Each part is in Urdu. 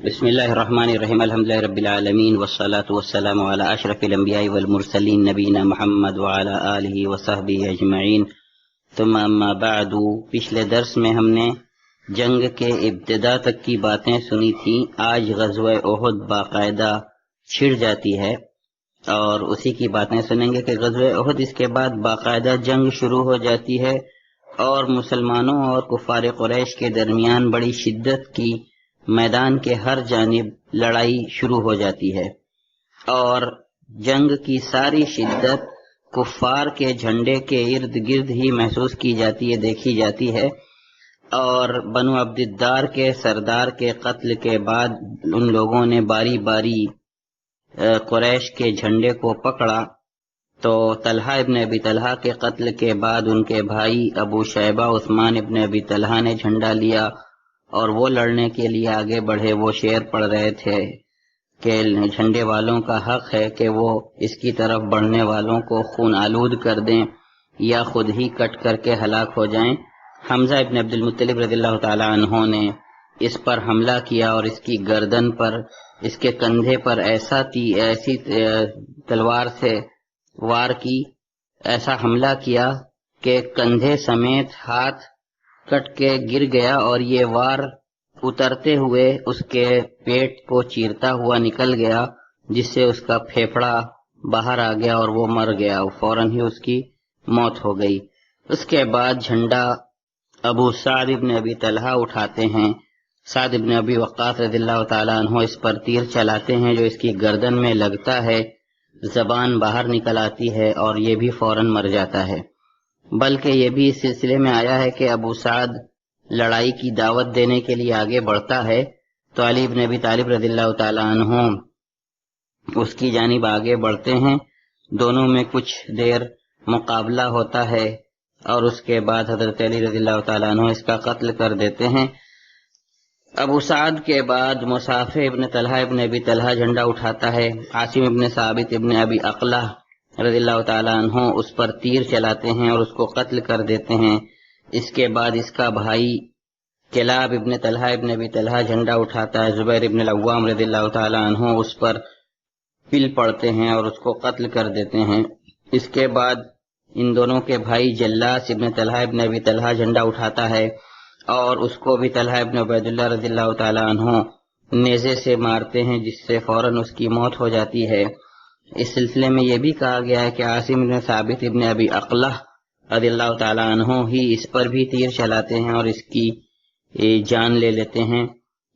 بسم اللہ الرحمن الرحیم الحمدللہ رب العالمین والصلاة والسلام علی اشرف الانبیاء والمرسلین نبینا محمد وعلی آلہ وصحبہ اجمعین ثم اما بعد۔ پچھلے درس میں ہم نے جنگ کے ابتدا تک کی باتیں سنی تھیں۔ آج غزوہ احد باقاعدہ چھڑ جاتی ہے اور اسی کی باتیں سنیں گے کہ غزوہ احد اس کے بعد باقاعدہ جنگ شروع ہو جاتی ہے اور مسلمانوں اور کفار قریش کے درمیان بڑی شدت کی میدان کے ہر جانب لڑائی شروع ہو جاتی ہے اور جنگ کی ساری شدت کفار کے جھنڈے کے ارد گرد ہی محسوس کی جاتی ہے، دیکھی جاتی ہے۔ اور بنو عبد الدار کے سردار کے قتل کے بعد ان لوگوں نے باری باری قریش کے جھنڈے کو پکڑا، تو طلحہ ابن ابی طلحہ کے قتل کے بعد ان کے بھائی ابو شیبہ عثمان ابن ابی طلحہ نے جھنڈا لیا اور وہ لڑنے کے لیے آگے بڑھے۔ وہ شعر پڑھ رہے تھے کہ جھنڈے والوں کا حق ہے کہ وہ اس کی طرف بڑھنے والوں کو خون آلود کر دیں یا خود ہی کٹ کر کے ہلاک ہو جائیں۔ حمزہ ابن عبد المطلب رضی اللہ تعالی عنہ نے اس پر حملہ کیا اور اس کی گردن پر، اس کے کندھے پر ایسی تلوار سے وار کی، ایسا حملہ کیا کہ کندھے سمیت ہاتھ کٹ کے گر گیا اور یہ وار اترتے ہوئے اس کے پیٹ کو چیرتا ہوا نکل گیا، جس سے اس کا پھیپھڑا باہر آ گیا اور وہ مر گیا، فوراً ہی اس کی موت ہو گئی۔ اس کے بعد جھنڈا ابو سعد ابن ابی طلحہ اٹھاتے ہیں۔ سعد ابن ابی وقاص رضی اللہ تعالیٰ عنہ اس پر تیر چلاتے ہیں جو اس کی گردن میں لگتا ہے، زبان باہر نکل آتی ہے اور یہ بھی فوراً مر جاتا ہے۔ بلکہ یہ بھی اس سلسلے میں آیا ہے کہ ابو سعد لڑائی کی دعوت دینے کے لیے آگے بڑھتا ہے تو علی ابن ابی طالب رضی اللہ تعالی عنہ اس کی جانب آگے بڑھتے ہیں، دونوں میں کچھ دیر مقابلہ ہوتا ہے اور اس کے بعد حضرت علی رضی اللہ تعالی عنہ اس کا قتل کر دیتے ہیں۔ ابو سعد کے بعد مصافح ابن طلحہ ابن ابی طلحہ جھنڈا اٹھاتا ہے۔ عاصم ابن ثابت ابن ابی اقلہ رضی اللہ تعالی عنہ اس پر تیر چلاتے ہیں اور اس کو قتل کر دیتے ہیں۔ اس کے بعد اس کا بھائی کلاب ابن طلحہ ابن ابی طلحہ جھنڈا اٹھاتا ہے۔ زبیر ابن العوام رضی اللہ تعالی عنہ اس پر پل پڑتے ہیں اور اس کو قتل کر دیتے ہیں۔ اس کے بعد ان دونوں کے بھائی جلاس ابن طلحہ ابن ابی طلحہ جھنڈا اٹھاتا ہے اور اس کو بھی طلحہ ابن عبید اللہ رضی اللہ تعالی عنہ نیزے سے مارتے ہیں، جس سے فوراً اس کی موت ہو جاتی ہے۔ اس سلسلے میں یہ بھی کہا گیا ہے کہ عاصم ابن ثابت ابن ابی اقلہ رضی اللہ تعالی عنہ ہی اس پر بھی تیر چلاتے ہیں اور اس کی جان لے لیتے ہیں۔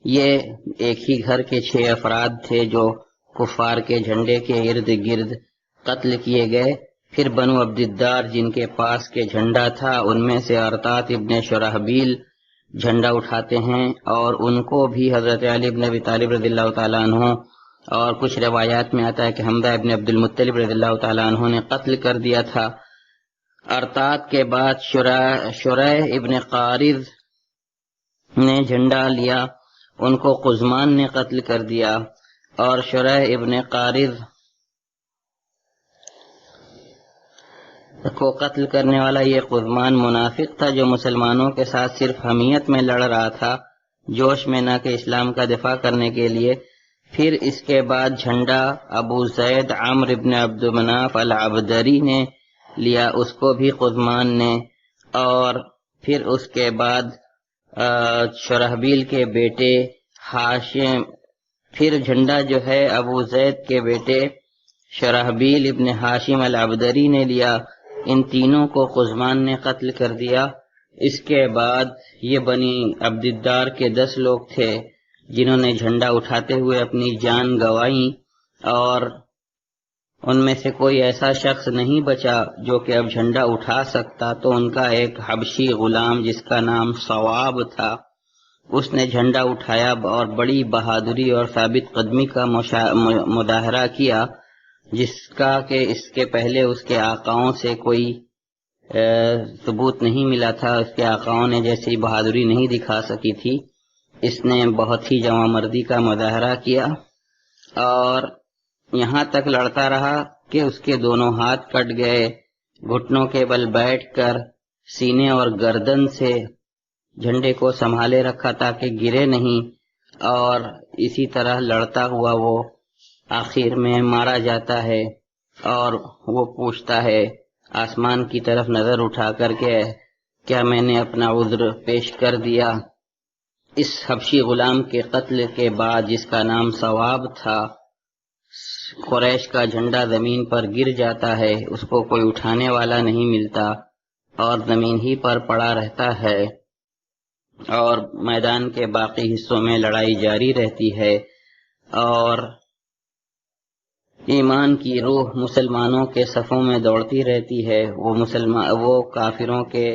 یہ ایک ہی گھر کے 6 افراد تھے جو کفار کے جھنڈے کے ارد گرد قتل کیے گئے۔ پھر بنو عبد الدار جن کے پاس کے جھنڈا تھا، ان میں سے ارطات ابن شرحبیل جھنڈا اٹھاتے ہیں اور ان کو بھی حضرت علی ابن ابی طالب رضی اللہ تعالی عنہ اور کچھ روایات میں آتا ہے کہ حمزہ ابن عبد المطلب رضی اللہ تعالی عنہ نے قتل کر دیا تھا۔ ارطات کے بعد شریح ابن قارض نے جھنڈا لیا، ان کو قزمان نے قتل کر دیا اور شریح ابن قارض کو قتل کرنے والا یہ قزمان منافق تھا جو مسلمانوں کے ساتھ صرف حمیت میں لڑ رہا تھا، جوش میں نہ کہ اسلام کا دفاع کرنے کے لیے۔ پھر اس کے بعد جھنڈا ابو زید عمرو ابن عبد مناف العبدری نے لیا، اس کو بھی قزمان نے۔ اور پھر اس کے بعد شرحبیل کے بیٹے ہاشم، پھر جھنڈا جو ہے ابو زید کے بیٹے شرحبیل ابن ہاشم العبدری نے لیا، ان تینوں کو قزمان نے قتل کر دیا۔ اس کے بعد یہ بنی عبد الدار کے 10 لوگ تھے جنہوں نے جھنڈا اٹھاتے ہوئے اپنی جان گنوائی اور ان میں سے کوئی ایسا شخص نہیں بچا جو کہ اب جھنڈا اٹھا سکتا، تو ان کا ایک حبشی غلام جس کا نام ثواب تھا، اس نے جھنڈا اٹھایا اور بڑی بہادری اور ثابت قدمی کا مظاہرہ کیا، جس کا کہ اس کے پہلے اس کے آقاؤں سے کوئی ثبوت نہیں ملا تھا، اس کے آقاؤں نے جیسی بہادری نہیں دکھا سکی تھی۔ اس نے بہت ہی جواں مردی کا مظاہرہ کیا اور یہاں تک لڑتا رہا کہ اس کے دونوں ہاتھ کٹ گئے، گھٹنوں کے بل بیٹھ کر سینے اور گردن سے جھنڈے کو سنبھالے رکھا تاکہ گرے نہیں، اور اسی طرح لڑتا ہوا وہ آخر میں مارا جاتا ہے، اور وہ پوچھتا ہے آسمان کی طرف نظر اٹھا کر کے کیا میں نے اپنا عذر پیش کر دیا؟ اس حبشی غلام کے قتل کے بعد جس کا نام ثواب تھا، قریش کا جھنڈا زمین پر گر جاتا ہے، اس کو کوئی اٹھانے والا نہیں ملتا اور زمین ہی پر پڑا رہتا ہے، اور میدان کے باقی حصوں میں لڑائی جاری رہتی ہے، اور ایمان کی روح مسلمانوں کے صفوں میں دوڑتی رہتی ہے۔ وہ کافروں کے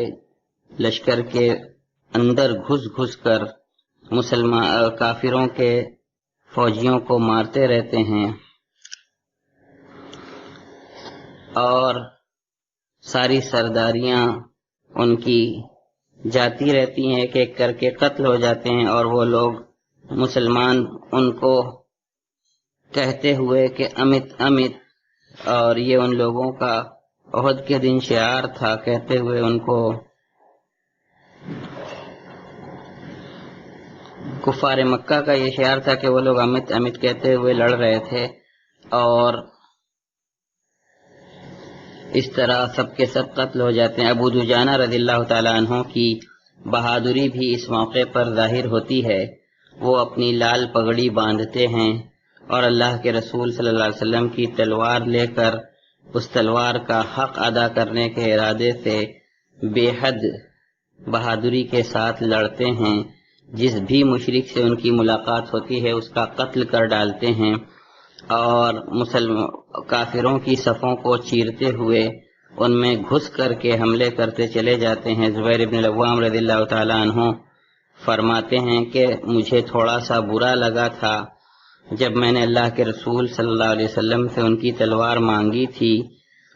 لشکر کے اندر گھس گھس کر کافروں کے فوجیوں کو مارتے رہتے ہیں، اور ساری سرداریاں ان کی جاتی رہتی ہیں، ایک ایک کر کے قتل ہو جاتے ہیں، اور وہ لوگ مسلمان ان کو کہتے ہوئے کہ امت امت، اور یہ ان لوگوں کا عہد کے دن شعار تھا، کہتے ہوئے ان کو کفار مکہ کا یہ شعار تھا کہ وہ لوگ امت امت کہتے ہوئے لڑ رہے تھے، اور اس طرح سب کے سب قتل ہو جاتے ہیں۔ ابو دجانہ رضی اللہ تعالیٰ عنہ کی بہادری بھی اس موقع پر ظاہر ہوتی ہے۔ وہ اپنی لال پگڑی باندھتے ہیں اور اللہ کے رسول صلی اللہ علیہ وسلم کی تلوار لے کر اس تلوار کا حق ادا کرنے کے ارادے سے بے حد بہادری کے ساتھ لڑتے ہیں، جس بھی مشرک سے ان کی ملاقات ہوتی ہے اس کا قتل کر ڈالتے ہیں، اور کافروں کی صفوں کو چیرتے ہوئے ان میں گھس کر کے حملے کرتے چلے جاتے ہیں۔ زبیر بن العوام رضی اللہ تعالیٰ عنہ فرماتے ہیں کہ مجھے تھوڑا سا برا لگا تھا جب میں نے اللہ کے رسول صلی اللہ علیہ وسلم سے ان کی تلوار مانگی تھی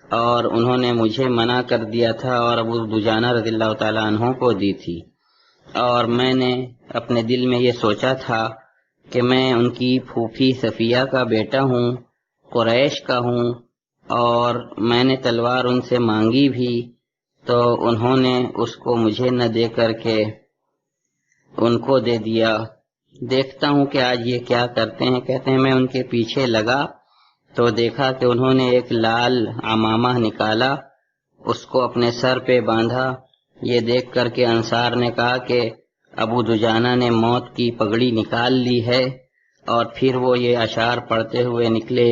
اور انہوں نے مجھے منع کر دیا تھا اور ابو دجانہ رضی اللہ تعالیٰ عنہ کو دی تھی، اور میں نے اپنے دل میں یہ سوچا تھا کہ میں ان کی پھوپھی صفیہ کا بیٹا ہوں، قریش کا ہوں، اور میں نے تلوار ان سے مانگی بھی تو انہوں نے اس کو مجھے نہ دے کر کے ان کو دے دیا۔ دیکھتا ہوں کہ آج یہ کیا کرتے ہیں۔ کہتے ہیں میں ان کے پیچھے لگا تو دیکھا کہ انہوں نے ایک لال عمامہ نکالا، اس کو اپنے سر پہ باندھا۔ یہ دیکھ کر کے انصار نے کہا کہ ابو دجانہ نے موت کی پگڑی نکال لی ہے، اور پھر وہ یہ اشعار پڑھتے ہوئے نکلے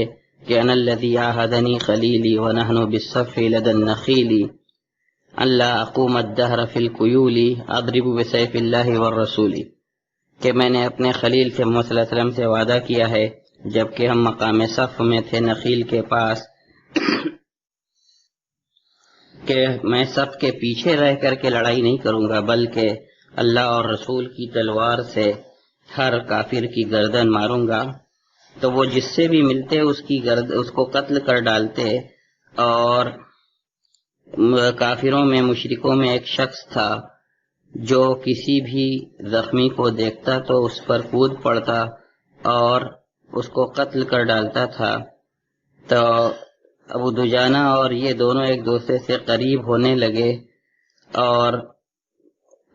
کہ انا الذی عاہدنی خلیلی ونحن بالصف لدی النخیل اللہ اقوم الدہر فی القیول اضرب بسیف اللہ والرسول، کہ میں نے اپنے خلیل سے محمد صلی اللہ علیہ وسلم سے وعدہ کیا ہے جبکہ ہم مقام صف میں تھے نخیل کے پاس کہ میں صف کے پیچھے رہ کر کے لڑائی نہیں کروں گا، بلکہ اللہ اور رسول کی تلوار سے ہر کافر کی گردن ماروں گا۔ تو وہ جس سے بھی ملتے اس کو قتل کر ڈالتے، اور کافروں میں مشرکوں میں ایک شخص تھا جو کسی بھی زخمی کو دیکھتا تو اس پر کود پڑتا اور اس کو قتل کر ڈالتا تھا۔ تو ابو دجانہ اور یہ دونوں ایک دوسرے سے قریب ہونے لگے، اور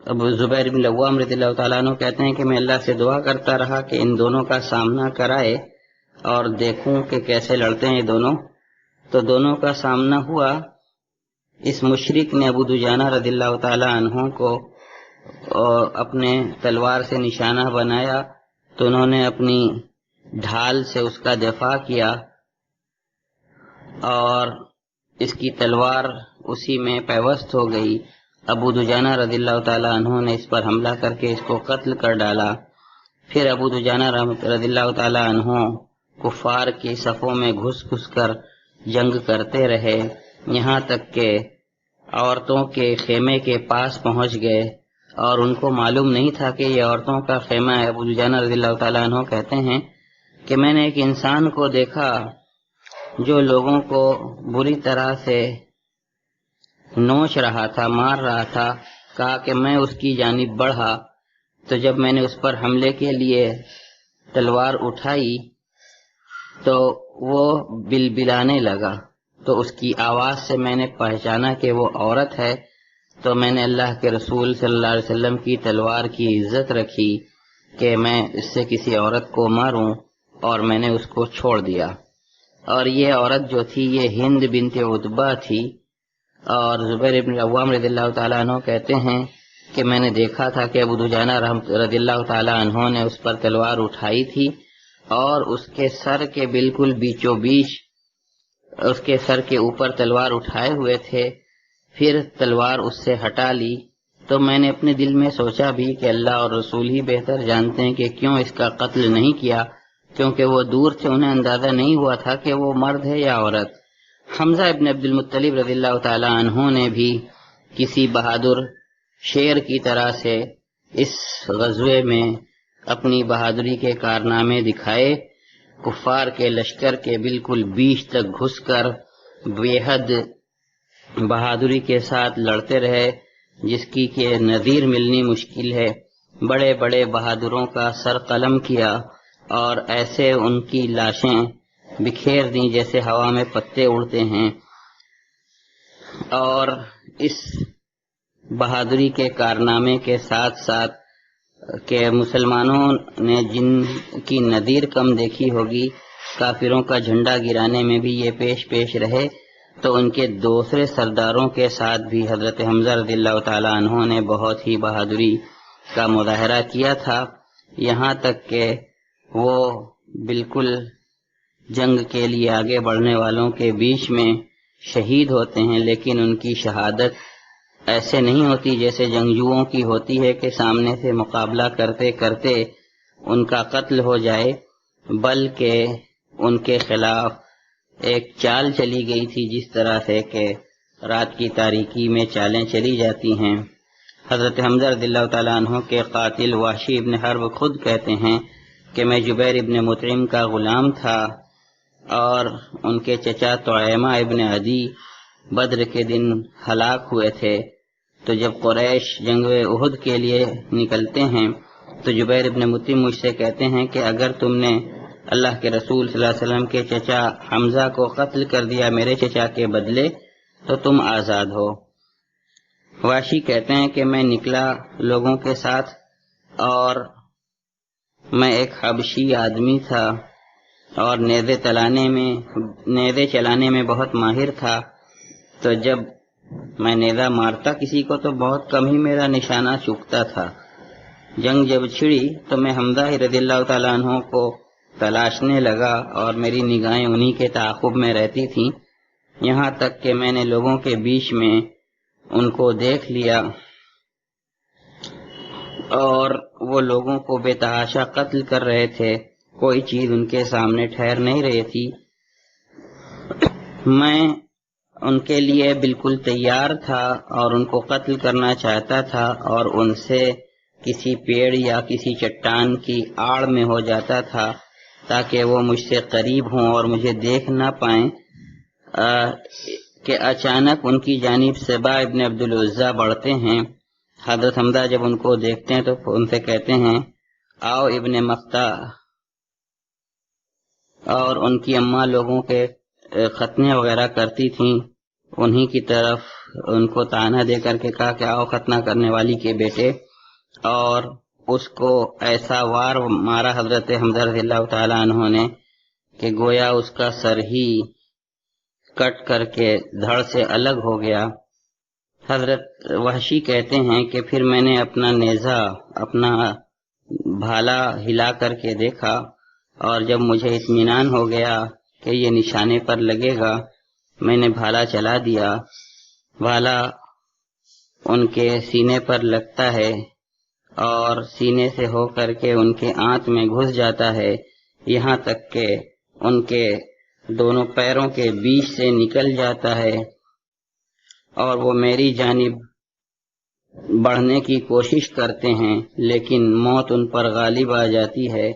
ابو زبیر بن العوام رضی اللہ تعالیٰ عنہ کہتے ہیں کہ میں اللہ سے دعا کرتا رہا کہ ان دونوں کا سامنا کرائے اور دیکھوں کہ کیسے لڑتے ہیں یہ دونوں۔ تو دونوں کا سامنا ہوا۔ اس مشرک نے ابو دجانہ رضی اللہ تعالیٰ عنہ کو اپنے تلوار سے نشانہ بنایا، تو انہوں نے اپنی ڈھال سے اس کا دفاع کیا، اور اس کی تلوار اسی میں پیوست ہو گئی۔ ابو دجانہ رضی اللہ تعالیٰ عنہ نے اس پر حملہ کر کے اس کو قتل کر ڈالا۔ پھر ابو دجانہ رضی اللہ تعالیٰ عنہ کفار کی صفوں میں گھس گھس کر جنگ کرتے رہے، یہاں تک کہ عورتوں کے خیمے کے پاس پہنچ گئے، اور ان کو معلوم نہیں تھا کہ یہ عورتوں کا خیمہ ہے۔ ابو دجانہ رضی اللہ تعالیٰ عنہ کہتے ہیں کہ میں نے ایک انسان کو دیکھا جو لوگوں کو بری طرح سے نوچ رہا تھا، مار رہا تھا۔ کہا کہ میں اس کی جانب بڑھا، تو جب میں نے اس پر حملے کے لیے تلوار اٹھائی تو وہ بلبلانے لگا، تو اس کی آواز سے میں نے پہچانا کہ وہ عورت ہے۔ تو میں نے اللہ کے رسول صلی اللہ علیہ وسلم کی تلوار کی عزت رکھی، کہ میں اس سے کسی عورت کو ماروں، اور میں نے اس کو چھوڑ دیا۔ اور یہ عورت جو تھی یہ ہند بنت عتبہ تھی، اور زبیر بن عوام رضی اللہ تعالیٰ عنہ کہتے ہیں کہ میں نے دیکھا تھا کہ ابو دجانہ رضی اللہ تعالیٰ عنہ نے اس پر تلوار اٹھائی تھی، اور اس کے سر کے بالکل بیچوں بیچ اس کے سر کے اوپر تلوار اٹھائے ہوئے تھے، پھر تلوار اس سے ہٹا لی۔ تو میں نے اپنے دل میں سوچا بھی کہ اللہ اور رسول ہی بہتر جانتے ہیں کہ کیوں اس کا قتل نہیں کیا، کیونکہ وہ دور تھے، انہیں اندازہ نہیں ہوا تھا کہ وہ مرد ہے یا عورت۔ حمزہ ابن عبد المطلب رضی اللہ تعالی عنہ نے بھی کسی بہادر شیر کی طرح سے اس غزوے میں اپنی بہادری کے کارنامے دکھائے، کفار کے لشکر کے بالکل بیچ تک گھس کر بے حد بہادری کے ساتھ لڑتے رہے، جس کی کہ نظیر ملنی مشکل ہے۔ بڑے بڑے بہادروں کا سر قلم کیا اور ایسے ان کی لاشیں بکھیر دیں جیسے ہوا میں پتے اڑتے ہیں۔ اور اس بہادری کے کارنامے کے ساتھ ساتھ کہ مسلمانوں نے جن کی نظیر کم دیکھی ہوگی، کافروں کا جھنڈا گرانے میں بھی یہ پیش رہے، تو ان کے دوسرے سرداروں کے ساتھ بھی حضرت حمزہ رضی اللہ تعالی عنہ نے بہت ہی بہادری کا مظاہرہ کیا تھا، یہاں تک کہ وہ بالکل جنگ کے لیے آگے بڑھنے والوں کے بیچ میں شہید ہوتے ہیں، لیکن ان کی شہادت ایسے نہیں ہوتی جیسے جنگجوؤں کی ہوتی ہے کہ سامنے سے مقابلہ کرتے کرتے ان کا قتل ہو جائے، بلکہ ان کے خلاف ایک چال چلی گئی تھی، جس طرح سے کہ رات کی تاریکی میں چالیں چلی جاتی ہیں۔ حضرت حمزہ رضی اللہ تعالیٰ عنہ کے قاتل وحشی ابن حرب خود کہتے ہیں کہ میں جبیر ابن مطعم کا غلام تھا، اور ان کے چچا طعیمہ ابن عدی بدر کے دن ہلاک ہوئے تھے۔ تو جب قریش جنگ احد کے لیے نکلتے ہیں تو جبیر ابن مطعم مجھ سے کہتے ہیں کہ اگر تم نے اللہ کے رسول صلی اللہ علیہ وسلم کے چچا حمزہ کو قتل کر دیا میرے چچا کے بدلے تو تم آزاد ہو۔ وحشی کہتے ہیں کہ میں نکلا لوگوں کے ساتھ، اور میں ایک حبشی آدمی تھا اور نیزے چلانے میں بہت ماہر تھا، تو جب میں نیزہ مارتا کسی کو تو بہت کم ہی میرا نشانہ چکتا تھا۔ جنگ جب چھڑی تو میں حمزہ رضی اللہ تعالیٰ عنہ کو تلاشنے لگا، اور میری نگاہیں انہی کے تعاقب میں رہتی تھیں، یہاں تک کہ میں نے لوگوں کے بیچ میں ان کو دیکھ لیا، اور وہ لوگوں کو بے تحاشا قتل کر رہے تھے، کوئی چیز ان کے سامنے ٹھہر نہیں رہی تھی۔ میں ان کے لیے بالکل تیار تھا اور ان کو قتل کرنا چاہتا تھا، اور ان سے کسی پیڑ یا کسی چٹان کی آڑ میں ہو جاتا تھا تاکہ وہ مجھ سے قریب ہوں اور مجھے دیکھ نہ پائیں، کہ اچانک ان کی جانب سبا ابن عبد العزہ بڑھتے ہیں۔ حضرت حمزہ جب ان کو دیکھتے ہیں تو ان سے کہتے ہیں آؤ ابن مقتا، اور ان کی اماں لوگوں کے ختنے وغیرہ کرتی تھیں، انہی کی طرف ان کو طعنہ دے کر کے کہا کہ آؤ ختنہ کرنے والی کے بیٹے، اور اس کو ایسا وار مارا حضرت حمزہ رضی اللہ تعالی عنہ نے کہ گویا اس کا سر ہی کٹ کر کے دھڑ سے الگ ہو گیا۔ حضرت وحشی کہتے ہیں کہ پھر میں نے اپنا نیزہ، اپنا بھالا ہلا کر کے دیکھا، اور جب مجھے اطمینان ہو گیا کہ یہ نشانے پر لگے گا، میں نے بھالا چلا دیا۔ بھالا ان کے سینے پر لگتا ہے اور سینے سے ہو کر کے ان کے آنت میں گھس جاتا ہے، یہاں تک کہ ان کے دونوں پیروں کے بیچ سے نکل جاتا ہے، اور وہ میری جانب بڑھنے کی کوشش کرتے ہیں، لیکن موت ان پر غالب آ جاتی ہے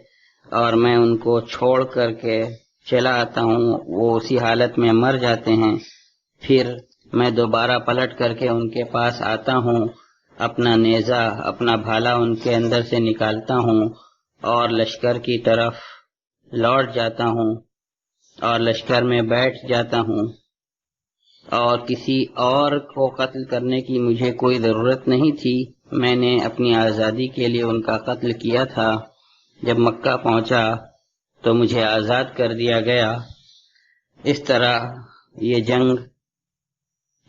اور میں ان کو چھوڑ کر کے چلا آتا ہوں، وہ اسی حالت میں مر جاتے ہیں۔ پھر میں دوبارہ پلٹ کر کے ان کے پاس آتا ہوں، اپنا نیزہ، اپنا بھالا ان کے اندر سے نکالتا ہوں اور لشکر کی طرف لوٹ جاتا ہوں اور لشکر میں بیٹھ جاتا ہوں، اور کسی اور کو قتل کرنے کی مجھے کوئی ضرورت نہیں تھی، میں نے اپنی آزادی کے لیے ان کا قتل کیا تھا۔ جب مکہ پہنچا تو مجھے آزاد کر دیا گیا۔ اس طرح یہ جنگ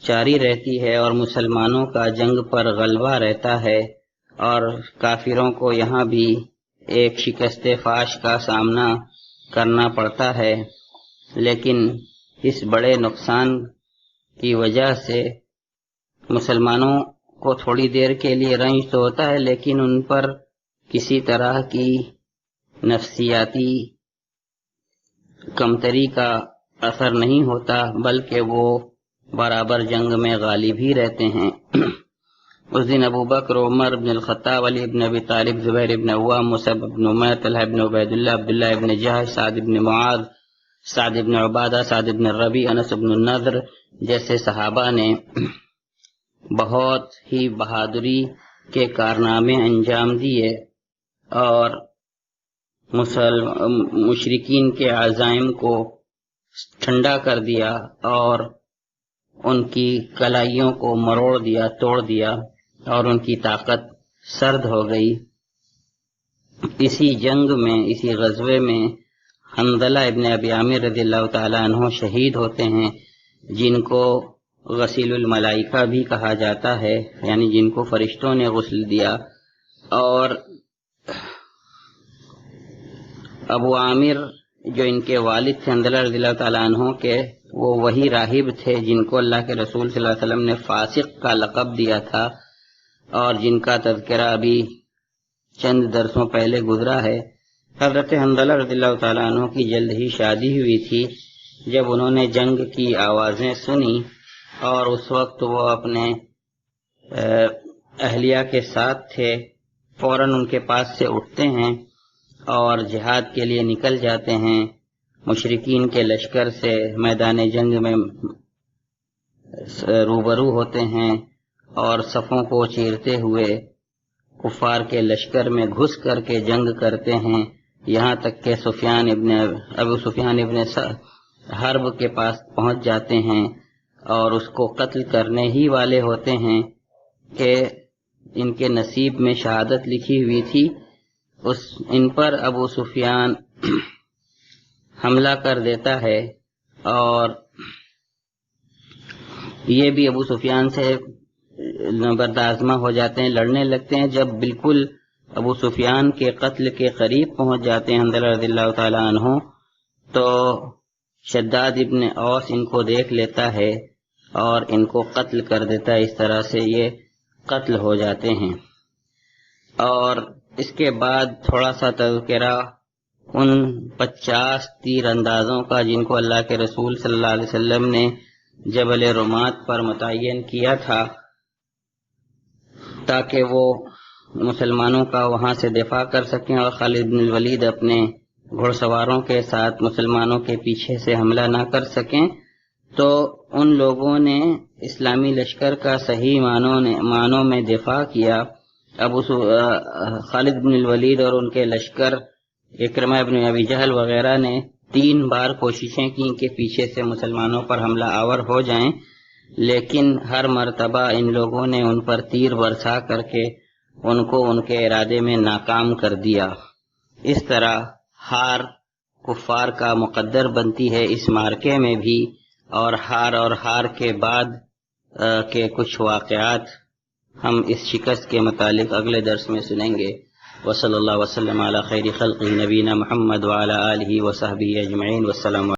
جاری رہتی ہے اور مسلمانوں کا جنگ پر غلبہ رہتا ہے، اور کافروں کو یہاں بھی ایک شکست فاش کا سامنا کرنا پڑتا ہے، لیکن اس بڑے نقصان کی وجہ سے مسلمانوں کو تھوڑی دیر کے لیے رنج تو ہوتا ہے، لیکن ان پر کسی طرح کی نفسیاتی کمتری کا اثر نہیں ہوتا، بلکہ وہ برابر جنگ میں غالب ہی رہتے ہیں۔ اس دن ابو بکر، عمر بن الخطاب، علی بن ابی طالب، زبیر بن عوام، مصعب بن عمیر، طلحہ بن عبید اللہ، عبداللہ بن جہش، سعد بن معاذ، سعد بن عبادہ، سعد بن الربیع، انس بن النضر جیسے صحابہ نے بہت ہی بہادری کے کارنامے انجام دیے اور مشرکین کے عزائم کو ٹھنڈا کر دیا اور ان کی کلائیوں کو مروڑ دیا، توڑ دیا، اور ان کی طاقت سرد ہو گئی۔ اسی جنگ میں، اسی غزوے میں حنظلہ ابن ابی عامر رضی اللہ تعالیٰ عنہ شہید ہوتے ہیں، جن کو غسیل الملائکہ بھی کہا جاتا ہے، یعنی جن کو فرشتوں نے غسل دیا۔ اور ابو عامر جو ان کے والد تھے حنظلہ رضی اللہ تعالیٰ عنہ کے، وہ وہی راہب تھے جن کو اللہ کے رسول صلی اللہ علیہ وسلم نے فاسق کا لقب دیا تھا، اور جن کا تذکرہ ابھی چند درسوں پہلے گزرا ہے۔ حضرت حنظلہ رضی اللہ تعالیٰ عنہ کی جلد ہی شادی ہوئی تھی۔ جب انہوں نے جنگ کی آوازیں سنی اور اس وقت وہ اپنے اہلیہ کے ساتھ تھے، فوراً ان کے پاس سے اٹھتے ہیں اور جہاد کے لیے نکل جاتے ہیں۔ مشرکین کے لشکر سے میدان جنگ میں روبرو ہوتے ہیں اور صفوں کو چیرتے ہوئے کفار کے لشکر میں گھس کر کے جنگ کرتے ہیں، یہاں تک کہ ابو سفیان ابن حرب کے پاس پہنچ جاتے ہیں اور اس کو قتل کرنے ہی والے ہوتے ہیں کہ ان کے نصیب میں شہادت لکھی ہوئی تھی۔ ان پر ابو سفیان حملہ کر دیتا ہے اور یہ بھی ابو سفیان سے بردآزما ہو جاتے ہیں، لڑنے لگتے ہیں۔ جب بالکل ابو سفیان کے قتل کے قریب پہنچ جاتے ہیں حنظلہ رضی اللہ تعالیٰ عنہ، تو شداد ابن اوس ان کو دیکھ لیتا ہے اور ان کو قتل کر دیتا ہے۔ اس طرح سے یہ قتل ہو جاتے ہیں۔ اور اس کے بعد تھوڑا سا تذکرہ ان 50 تیر اندازوں کا جن کو اللہ کے رسول صلی اللہ علیہ وسلم نے جبل رمات پر متعین کیا تھا تاکہ وہ مسلمانوں کا وہاں سے دفاع کر سکیں، اور خالد بن الولید اپنے گھڑ سواروں کے ساتھ مسلمانوں کے پیچھے سے حملہ نہ کر سکیں، تو ان لوگوں نے اسلامی لشکر کا صحیح معنوں میں دفاع کیا۔ خالد بن الولید اور ان کے لشکر اکرمہ ابن ابی جہل وغیرہ نے 3 بار کوششیں کی کہ پیچھے سے مسلمانوں پر حملہ آور ہو جائیں، لیکن ہر مرتبہ ان لوگوں نے ان پر تیر برسا کر کے ان کو ان کے ارادے میں ناکام کر دیا۔ اس طرح ہار کفار کا مقدر بنتی ہے اس مارکے میں بھی، اور ہار کے بعد کے کچھ واقعات ہم اس شکست کے متعلق اگلے درس میں سنیں گے۔ وصلی اللہ وسلم علی خیر خلقہ نبینا محمد وعلی آلہ وصحبہ اجمعین، والسلام علیکم۔